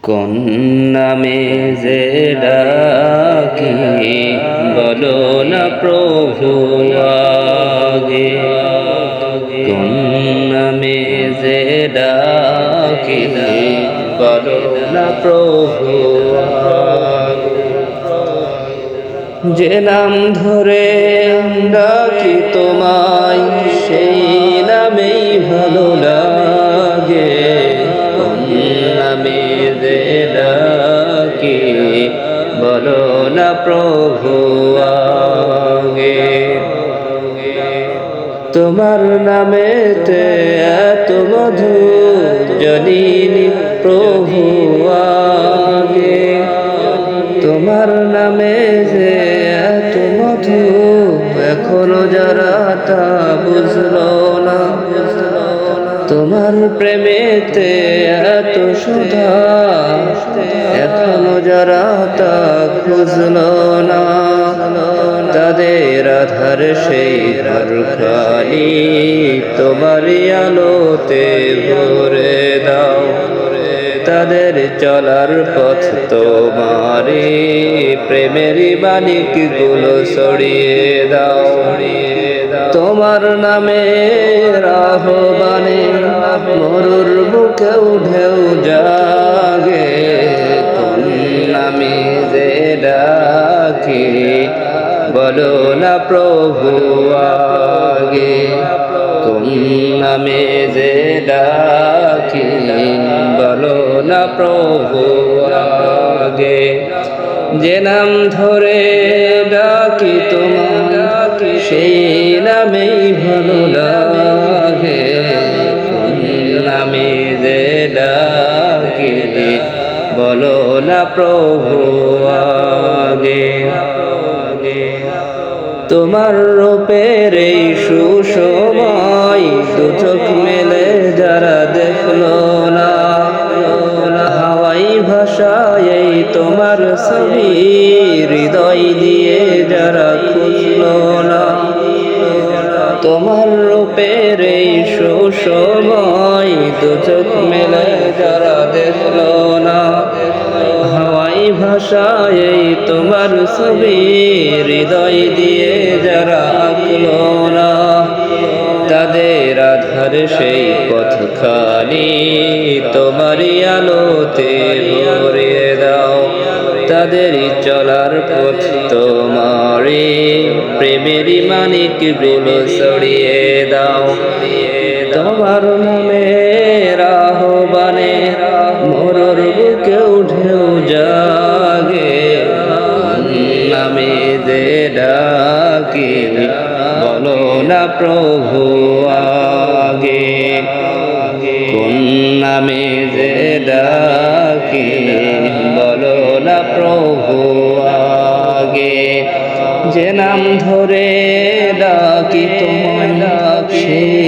কোন নামে যে ডাকি বলো না প্রভু আগে, কোন নামে যে ডাকি বলো না প্রভু আগে। যে নাম ধরে ডাকি তোমায় সেই নামেই ভালো লাগে, কোন নামে যে ডাকি বলো না প্রভু আগে। তোমার নামেতে এত মধু জানিনি প্রভু আগে, তোমার নামে যে এত মধু এখনো যারা তা বুঝলো না, তোমার প্রেমেতে এত সুধা এখনো যারা তা খুঁজলো না, তাদের আধার সেই ঘরখানি তোমারই আলোতে ভরে দাও, তাদের চলার পথ তোমারে প্রেমেরই বাণিক গুলো ছড়িয়ে দাও। তোমার নামে আহ্বানে মরুর বুকেও ঢেউ জাগে, কোন নামে যে ডাকি বলো না প্রভু আগে, কোন নামে যে ডাকি বলো না প্রভু আগে। যে নাম ধরে ডাকি তোমার সেই নামেই ভালো লাগে, কোন নামে যে ডাকি বলো না প্রভু আগে। তোমার রূপের এই সুসময় দু চোখ মেলে যারা দেখলো না, হাওয়াই ভাষায় এই তোমার ছবি হৃদয় দিয়ে যারা খুঁজলো না, তোমার রূপের এই সুসময় দু চোখ মেলে যারা দেখলো না, হাওয়াই ভাষায় এই তোমার ছবি হৃদয় দিয়ে যারা আঁকলো না, তাদের আধার সেই পথখানি তোমারই আলোতে ভরিয়ে দাও, তাদেরই চলার পথ তোমারই প্রেমেরই মানিক গুলো ছড়িয়ে দাও। তোমার নামে আহ্বানে মরুর বুকেও ঢেউ জাগে, কোন নামে যে ডাকি বলো না প্রভু আগে, কোন নামে যে ডাকি বলো না প্রভু আগে। যে নাম ধরে ডাকি তোমায় সেই